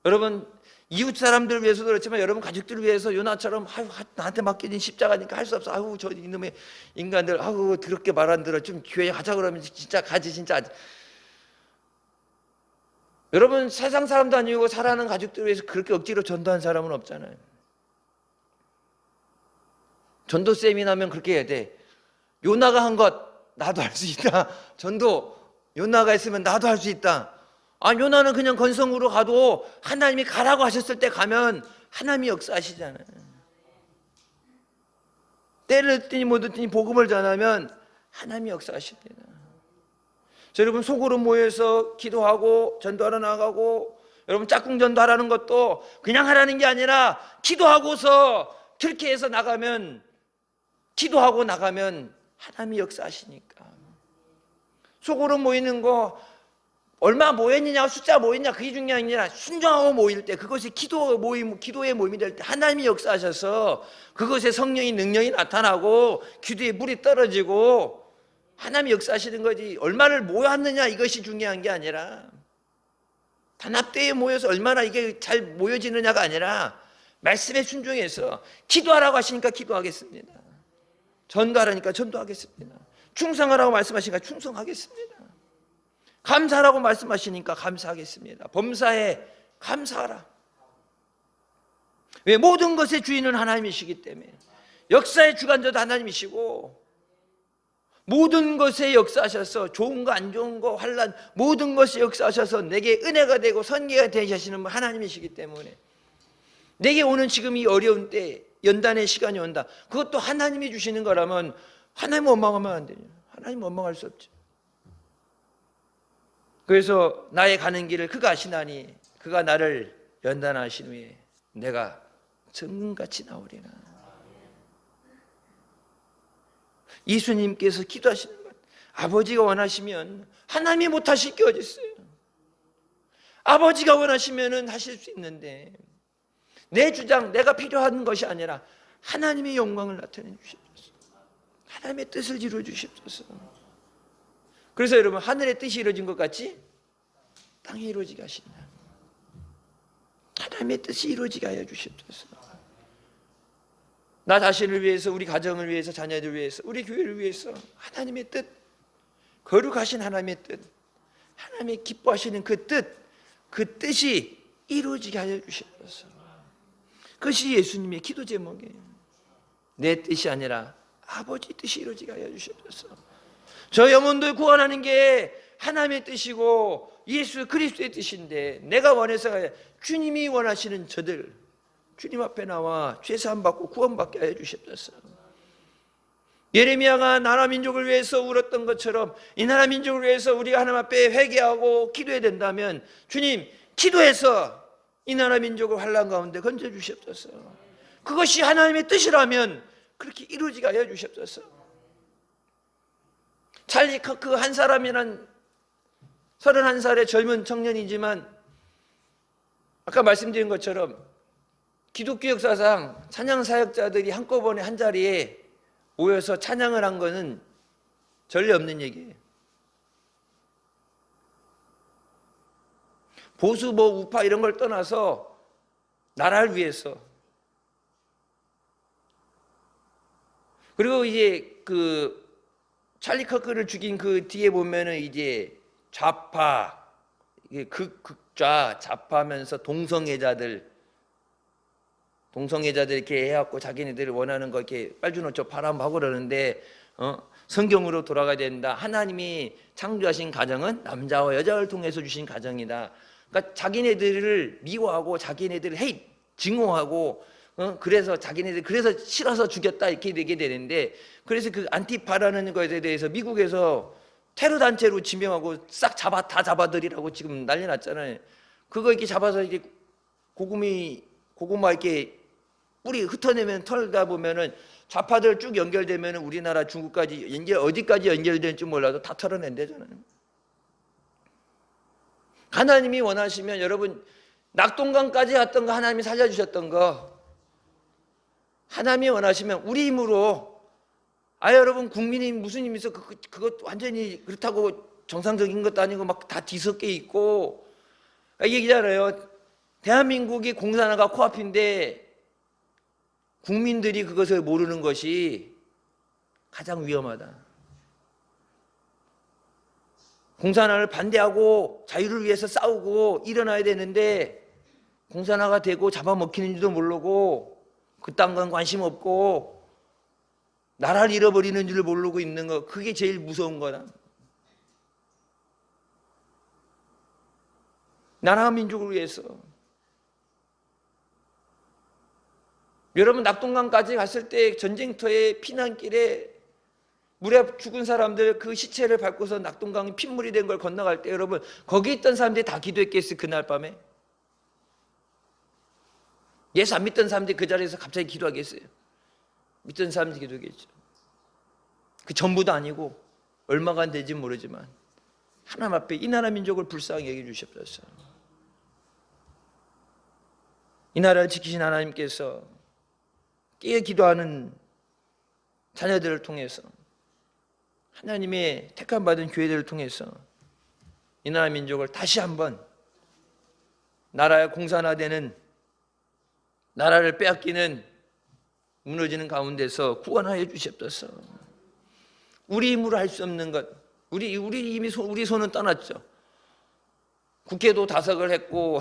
여러분 이웃 사람들을 위해서도 그렇지만 여러분 가족들을 위해서 요나처럼 아유 나한테 맡겨진 십자가니까 할 수 없어. 아유 저 이놈의 인간들 아유 더럽게 말 안 들어. 좀 교회 가자 그러면 진짜 가지 진짜. 여러분 세상 사람도 아니고 살아가는 가족들을 위해서 그렇게 억지로 전도한 사람은 없잖아요. 전도 세미나면 그렇게 해야 돼. 요나가 한 것 나도 할 수 있다. 전도 요나가 했으면 나도 할 수 있다. 요나는 그냥 건성으로 가도 하나님이 가라고 하셨을 때 가면 하나님이 역사하시잖아요. 때를 듣더니 못 듣더니 복음을 전하면 하나님이 역사하십니다. 여러분 속으로 모여서 기도하고 전도하러 나가고, 여러분 짝꿍 전도하라는 것도 그냥 하라는 게 아니라 기도하고서 그렇게 해서 나가면, 기도하고 나가면 하나님이 역사하시니까. 속으로 모이는 거 얼마 모였느냐 숫자 모였냐 그게 중요한 게 아니라 순종하고 모일 때 그것이 기도의 모임이 될 때 하나님이 역사하셔서 그것에 성령의 능력이 나타나고 기도에 물이 떨어지고 하나님이 역사하시는 거지. 얼마를 모였느냐 이것이 중요한 게 아니라, 단합대에 모여서 얼마나 이게 잘 모여지느냐가 아니라 말씀에 순종해서 기도하라고 하시니까 기도하겠습니다. 전도하라니까 전도하겠습니다. 충성하라고 말씀하시니까 충성하겠습니다. 감사하라고 말씀하시니까 감사하겠습니다. 범사에 감사하라. 왜? 모든 것의 주인은 하나님이시기 때문에. 역사의 주관자도 하나님이시고 모든 것에 역사하셔서 좋은 거 안 좋은 거 환난 모든 것에 역사하셔서 내게 은혜가 되고 선계가 되시는 분 하나님이시기 때문에 내게 오는 지금 이 어려운 때 연단의 시간이 온다. 그것도 하나님이 주시는 거라면 하나님 원망하면 안 되냐. 하나님 원망할 수 없죠. 그래서 나의 가는 길을 그가 아시나니 그가 나를 연단하신 후에 내가 정금같이 나오리라. 예수님께서 기도하시는 것, 아버지가 원하시면 하나님이 못하실 게 어디 있어요. 아버지가 원하시면 하실 수 있는데 내 주장 내가 필요한 것이 아니라 하나님의 영광을 나타내 주십소서. 하나님의 뜻을 이루어 주십소서. 그래서 여러분 하늘의 뜻이 이루어진 것 같이 땅에 이루어지게 하신다. 하나님의 뜻이 이루어지게 하여 주십소서. 나 자신을 위해서, 우리 가정을 위해서, 자녀들 위해서, 우리 교회를 위해서 하나님의 뜻, 거룩하신 하나님의 뜻, 하나님이 기뻐하시는 그 뜻, 그 뜻이 이루어지게 하여 주십소서. 그것이 예수님의 기도 제목이에요. 내 뜻이 아니라 아버지 뜻이 이루어지게 하여 주십소서. 저 영혼들 구원하는 게 하나님의 뜻이고 예수 그리스도의 뜻인데, 내가 원해서가 아니라 주님이 원하시는 저들, 주님 앞에 나와 죄사함 받고 구원받게 해 주십소서. 예레미야가 나라 민족을 위해서 울었던 것처럼 이 나라 민족을 위해서 우리가 하나님 앞에 회개하고 기도해야 된다면, 주님 기도해서 이 나라 민족을 환난 가운데 건져 주십소서. 그것이 하나님의 뜻이라면 그렇게 이루어지게 하여 주십소서. 찰리 커크 한 사람이란 31살의 젊은 청년이지만, 아까 말씀드린 것처럼 기독교 역사상 찬양 사역자들이 한꺼번에 한 자리에 모여서 찬양을 한 것은 전례 없는 얘기예요. 보수 우파 이런 걸 떠나서 나라를 위해서. 그리고 이제 그 찰리 커크를 죽인 그 뒤에 보면은 이제 좌파, 이게 극좌 좌파면서 동성애자들 이렇게 해갖고 자기네들이 원하는 거 이렇게 빨주노초 파람하고 그러는데, 성경으로 돌아가야 된다. 하나님이 창조하신 가정은 남자와 여자를 통해서 주신 가정이다. 그러니까 자기네들을 미워하고 자기네들을 증오하고, 그래서 자기네들 그래서 싫어서 죽였다 이렇게 되게 되는데, 그래서 그 안티파라는 것에 대해서 미국에서 테러 단체로 지명하고 싹 다 잡아들이라고 지금 난리 났잖아요. 그거 이렇게 잡아서 이렇게 고구마 이렇게 뿌리 흩어내면 털다 보면은 좌파들 쭉 연결되면 우리나라 중국까지 어디까지 연결될지 몰라도 다 털어낸대잖아요. 하나님이 원하시면 여러분, 낙동강까지 갔던 거 하나님이 살려주셨던 거, 하나님이 원하시면 우리 힘으로, 여러분 국민이 무슨 힘이 있어? 그것 완전히 그렇다고 정상적인 것도 아니고 막 다 뒤섞여 있고, 이 얘기잖아요. 대한민국이 공산화가 코앞인데 국민들이 그것을 모르는 것이 가장 위험하다. 공산화를 반대하고 자유를 위해서 싸우고 일어나야 되는데, 공산화가 되고 잡아먹히는지도 모르고 그딴 건 관심 없고 나라를 잃어버리는 줄 모르고 있는 거, 그게 제일 무서운 거다. 나라와 민족을 위해서. 여러분, 낙동강까지 갔을 때 전쟁터의 피난길에 물에 죽은 사람들 그 시체를 밟고서 낙동강이 핏물이 된 걸 건너갈 때, 여러분 거기 있던 사람들이 다 기도했겠어요? 그날 밤에? 예수 안 믿던 사람들이 그 자리에서 갑자기 기도하겠어요? 믿던 사람들이 기도하겠죠. 그 전부도 아니고 얼마가 안 될지 모르지만 하나님 앞에 이 나라 민족을 불쌍히 여겨주십소서. 이 나라를 지키신 하나님께서 깨어 기도하는 자녀들을 통해서, 하나님의 택함 받은 교회들을 통해서 이 나라 민족을 다시 한번 나라의 공산화되는, 나라를 빼앗기는, 무너지는 가운데서 구원하여 주십소서. 우리 힘으로 할 수 없는 것, 우리 이미 우리 손은 떠났죠. 국회도 다석을 했고,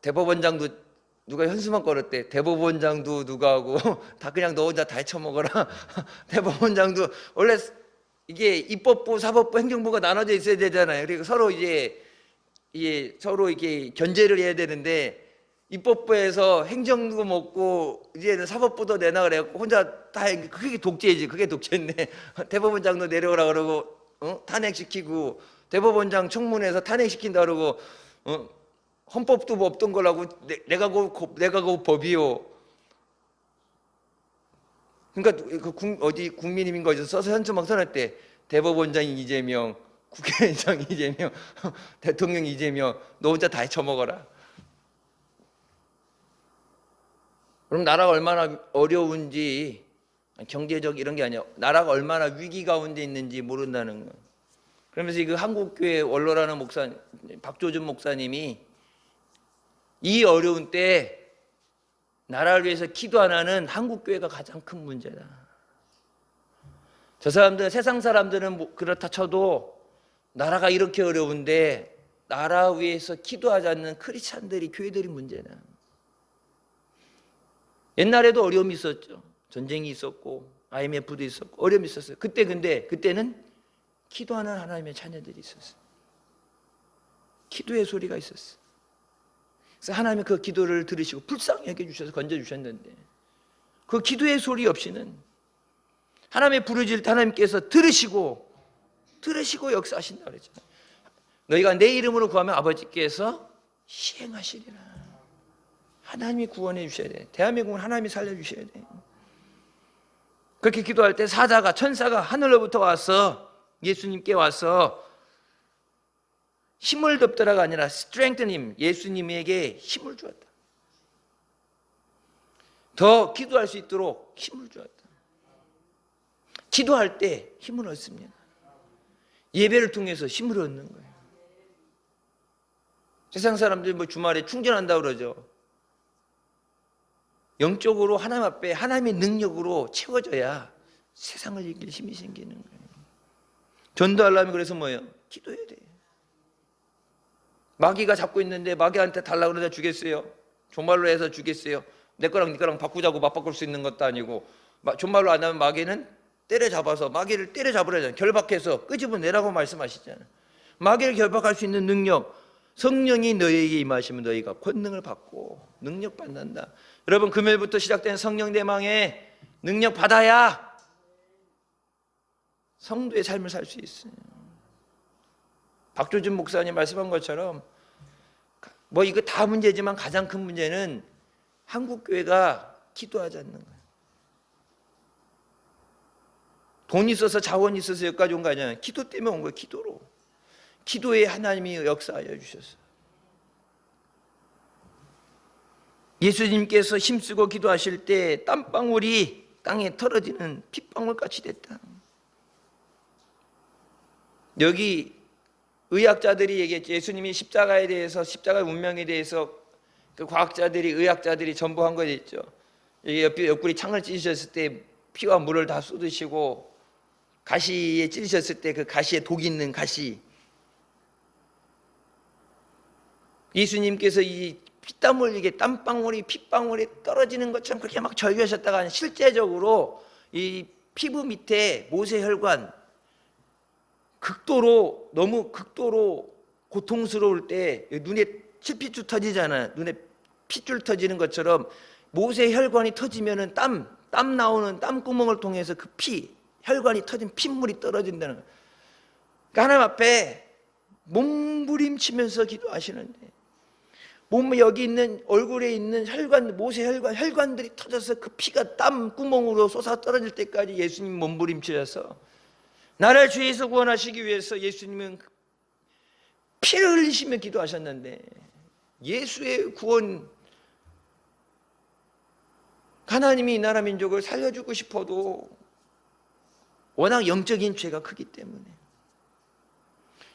대법원장도 누가 현수막 걸었대. 대법원장도 누가 하고 다 그냥 너 혼자 다 헤쳐먹어라. 대법원장도 원래 이게 입법부, 사법부, 행정부가 나눠져 있어야 되잖아요. 그리고 서로 서로 이게 견제를 해야 되는데, 입법부에서 행정도 먹고 이제는 사법부도 내놔 그래갖고 혼자 다, 그게 독재지. 그게 독재인데 대법원장도 내려오라 그러고 탄핵시키고, 대법원장 청문회에서 탄핵시킨다 그러고, 헌법도 없던 거라고 내가 그 법이요. 그러니까 어디 국민의힘인가 어디서 써서 현수막 써놨대. 대법원장 이재명, 국회의장 이재명, 대통령 이재명, 너 혼자 다 헤쳐먹어라. 그럼 나라가 얼마나 어려운지, 경제적 이런 게 아니야, 나라가 얼마나 위기 가운데 있는지 모른다는 거. 그러면서 그 한국교회 원로라는 박조준 목사님이 이 어려운 때 나라를 위해서 기도 안 하는 한국교회가 가장 큰 문제다. 저 사람들, 세상 사람들은 그렇다 쳐도 나라가 이렇게 어려운데 나라 위해서 기도하지 않는 크리스찬들이, 교회들이 문제다. 옛날에도 어려움이 있었죠. 전쟁이 있었고 IMF도 있었고 어려움이 있었어요. 그때는 기도하는 하나님의 자녀들이 있었어요. 기도의 소리가 있었어요. 그래서 하나님이 그 기도를 들으시고 불쌍히 여겨주셔서 건져주셨는데, 그 기도의 소리 없이는 하나님의 부르짖을 때 하나님께서 들으시고 역사하신다고 그랬잖아요. 너희가 내 이름으로 구하면 아버지께서 시행하시리라. 하나님이 구원해 주셔야 돼. 대한민국은 하나님이 살려주셔야 돼. 그렇게 기도할 때 천사가 하늘로부터 와서 예수님께 와서 힘을 덮더라가 아니라 strengthening, 예수님에게 힘을 주었다. 더 기도할 수 있도록 힘을 주었다. 기도할 때 힘을 얻습니다. 예배를 통해서 힘을 얻는 거예요. 세상 사람들이 주말에 충전한다고 그러죠. 영적으로 하나님 앞에 하나님의 능력으로 채워져야 세상을 이길 힘이 생기는 거예요. 전도하려면 그래서 뭐예요? 기도해야 돼요. 마귀가 잡고 있는데 마귀한테 달라고 그러자 주겠어요? 종말로 해서 주겠어요? 내 거랑 네 거랑 바꾸자고 맞바꿀 수 있는 것도 아니고, 종말로 안 하면 마귀는 때려잡아서 마귀를 때려잡으라잖아요. 결박해서 끄집어내라고 말씀하시잖아요. 마귀를 결박할 수 있는 능력, 성령이 너희에게 임하시면 너희가 권능을 받고 능력 받는다. 여러분, 금요일부터 시작된 성령 대망의 능력 받아야 성도의 삶을 살 수 있어요. 박조준 목사님 말씀한 것처럼 이거 다 문제지만 가장 큰 문제는 한국 교회가 기도하지 않는 거예요. 돈이 있어서 자원이 있어서 여기까지 온 거 아니야. 기도 때문에 온 거예요. 기도로. 기도에 하나님이 역사하여 주셨어요. 예수님께서 힘쓰고 기도하실 때 땀방울이 땅에 털어지는 핏방울같이 됐다. 여기 의학자들이 얘기했죠. 예수님이 십자가에 대해서, 십자가의 운명에 대해서 그 과학자들이, 의학자들이 전부 한 거 있죠. 옆구리 창을 찢으셨을 때 피와 물을 다 쏟으시고, 가시에 찢으셨을 때 그 가시에 독이 있는 가시, 예수님께서 이 피땀을, 이게 땀방울이 핏방울이 떨어지는 것처럼 그렇게 막 절규하셨다가 실제적으로 이 피부 밑에 모세혈관, 너무 극도로 고통스러울 때 눈에 칠핏줄 터지잖아요. 눈에 핏줄 터지는 것처럼 모세혈관이 터지면은 땀 나오는 땀구멍을 통해서 그 혈관이 터진 핏물이 떨어진다는 거예요. 그러니까 하나님 앞에 몸부림치면서 기도하시는데, 몸 여기 있는 얼굴에 있는 혈관들이 터져서 그 피가 땀 구멍으로 쏟아 떨어질 때까지 예수님 몸부림치셔서 나를 죄에서 구원하시기 위해서 예수님은 피를 흘리시며 기도하셨는데, 예수의 구원, 하나님이 이 나라 민족을 살려주고 싶어도 워낙 영적인 죄가 크기 때문에,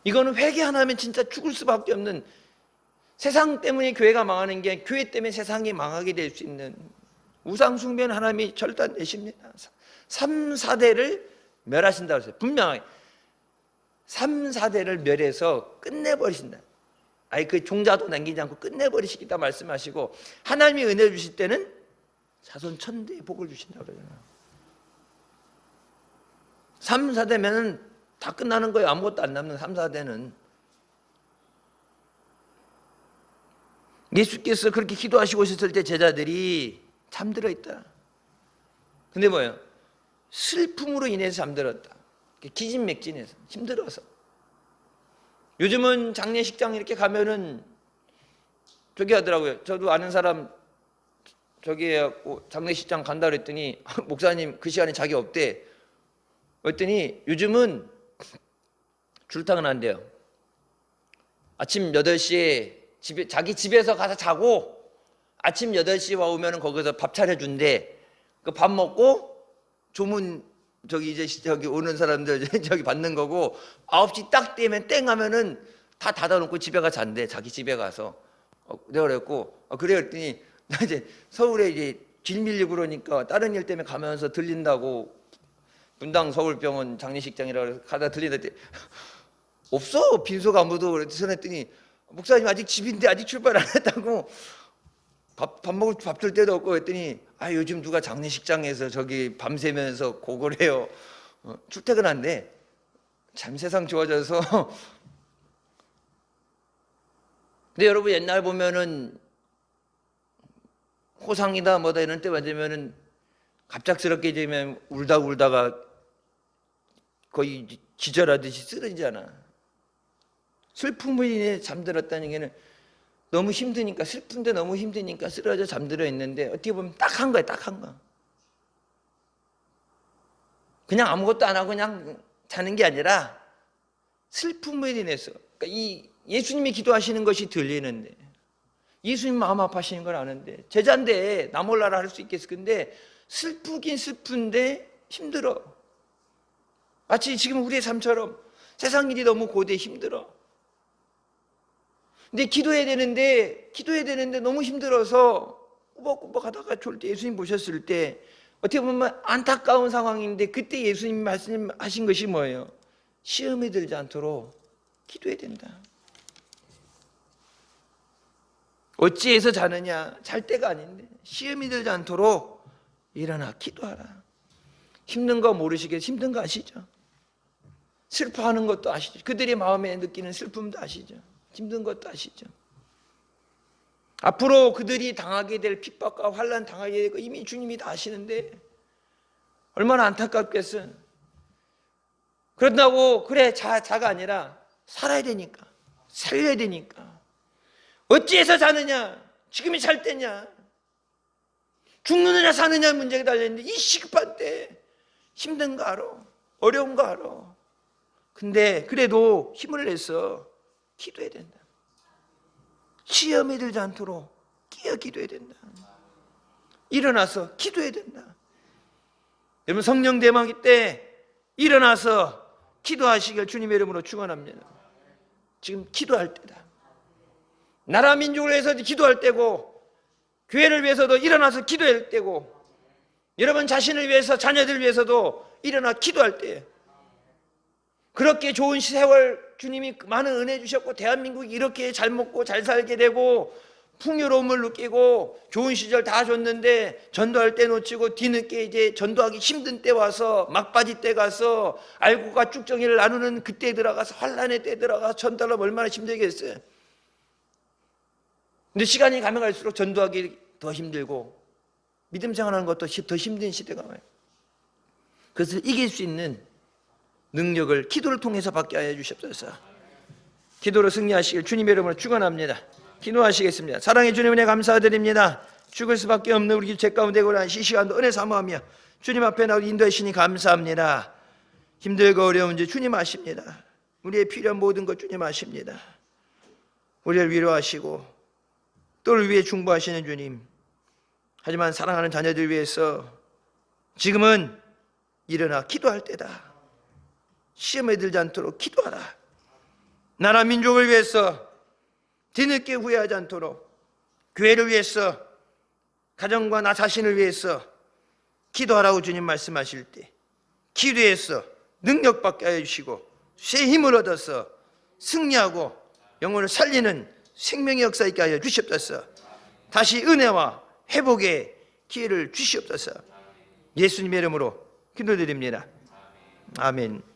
이거는 회개 안 하면 진짜 죽을 수밖에 없는, 세상 때문에 교회가 망하는 게 교회 때문에 세상이 망하게 될 수 있는 우상 숭배는 하나님이 절단내십니다. 3, 4대를 멸하신다고 했어요. 분명하게 3, 4대를 멸해서 끝내버리신다. 그 종자도 남기지 않고 끝내버리시겠다 말씀하시고, 하나님이 은혜 주실 때는 자손 천대의 복을 주신다고 그러잖아요. 3, 4대면 다 끝나는 거예요. 아무것도 안 남는 3, 4대는. 예수께서 그렇게 기도하시고 있었을 때 제자들이 잠들어 있다. 근데 뭐예요? 슬픔으로 인해서 잠들었다. 기진맥진해서 힘들어서. 요즘은 장례식장 이렇게 가면은 저기 하더라고요. 저도 아는 사람 저기 해갖고 장례식장 간다 그랬더니 목사님 그 시간에 자기 없대. 그랬더니 요즘은 줄타는 안 돼요. 아침 8시에 자기 집에서 가서 자고 아침 8시에 와 오면은 거기서 밥 차려준대. 그 밥 먹고 조문 저기 오는 사람들 저기 받는 거고, 9시 딱 되면 땡 하면은 다 닫아놓고 집에 가서 잔대. 자기 집에 가서. 내가 그랬고, 그래 그랬더니 나 이제 서울에 이제 길 밀리고 그러니까 다른 일 때문에 가면서 들린다고, 분당 서울병원 장례식장이라고 해서 가다 들리는데 없어, 빈소가 아무도. 그래서 전했더니 목사님 아직 집인데 아직 출발 안 했다고. 밥 먹을 밥 줄 때도 없고 했더니 요즘 누가 장례식장에서 저기 밤새면서 곡을 해요. 출퇴근한대. 참 세상 좋아져서. 근데 여러분 옛날 보면은 호상이다 뭐다 이런 때 맞으면은 갑작스럽게 되면 울다가 거의 기절하듯이 쓰러지잖아. 슬픔으로 인해 잠들었다는 게는 너무 힘드니까, 슬픈데 너무 힘드니까 쓰러져 잠들어 있는데 어떻게 보면 딱 한 거야, 딱 한 거. 그냥 아무것도 안 하고 그냥 자는 게 아니라 슬픔으로 인해서, 그러니까 이 예수님이 기도하시는 것이 들리는데, 예수님 마음 아파하시는 걸 아는데, 제자인데 나 몰라라 할 수 있겠어. 근데 슬프긴 슬픈데 힘들어. 마치 지금 우리의 삶처럼 세상 일이 너무 고대 힘들어. 근데 기도해야 되는데 너무 힘들어서 꾸벅꾸벅 하다가 졸 때 예수님 보셨을 때 어떻게 보면 안타까운 상황인데, 그때 예수님이 말씀하신 것이 뭐예요? 시험에 들지 않도록 기도해야 된다. 어찌해서 자느냐? 잘 때가 아닌데 시험이 들지 않도록 일어나 기도하라. 힘든 거 모르시겠어요? 힘든 거 아시죠? 슬퍼하는 것도 아시죠? 그들의 마음에 느끼는 슬픔도 아시죠? 힘든 것도 아시죠? 앞으로 그들이 당하게 될 핍박과 환난 당하게 될 거 이미 주님이 다 아시는데 얼마나 안타깝겠어요. 그런다고 그래 자가 아니라 살아야 되니까, 살려야 되니까. 어찌해서 자느냐? 지금이 잘 때냐? 죽느냐 사느냐 문제가 달려있는데 이 시급한 때 힘든 거 알아, 어려운 거 알아. 근데 그래도 힘을 내서 기도해야 된다. 시험에 들지 않도록 끼어 기도해야 된다. 일어나서 기도해야 된다. 여러분 성령 대망이 때 일어나서 기도하시길 주님의 이름으로 축원합니다. 지금 기도할 때다. 나라 민족을 위해서도 기도할 때고, 교회를 위해서도 일어나서 기도할 때고, 여러분 자신을 위해서 자녀들 위해서도 일어나 기도할 때예요. 그렇게 좋은 세월 주님이 많은 은혜 주셨고 대한민국이 이렇게 잘 먹고 잘 살게 되고 풍요로움을 느끼고 좋은 시절 다 줬는데 전도할 때 놓치고 뒤늦게 이제 전도하기 힘든 때 와서 막바지 때 가서 알고가 쭉정이를 나누는 그때 들어가서 환난의 때 들어가서 전도하려면 얼마나 힘들겠어요. 근데 시간이 가면 갈수록 전도하기 더 힘들고 믿음 생활하는 것도 더 힘든 시대가 와요. 그것을 이길 수 있는 능력을 기도를 통해서 받게 하여 주시옵소서. 기도로 승리하시길 주님의 이름으로 축원합니다. 기도하시겠습니다. 사랑의 주님 은혜 감사드립니다. 죽을 수밖에 없는 우리 죄 가운데 고난 이 시간도 은혜 사모하며 주님 앞에 나와 인도해 주시니 감사합니다. 힘들고 어려운지 주님 아십니다. 우리의 필요한 모든 것 주님 아십니다. 우리를 위로하시고 또를 위해 중보하시는 주님, 하지만 사랑하는 자녀들 위해서 지금은 일어나 기도할 때다. 시험에 들지 않도록 기도하라. 나라 민족을 위해서 뒤늦게 후회하지 않도록, 교회를 위해서, 가정과 나 자신을 위해서 기도하라고 주님 말씀하실 때 기도해서 능력받게 하여 주시고 새 힘을 얻어서 승리하고 영혼을 살리는 생명의 역사 있게 하여 주시옵소서. 다시 은혜와 회복의 기회를 주시옵소서. 예수님의 이름으로 기도드립니다. 아멘.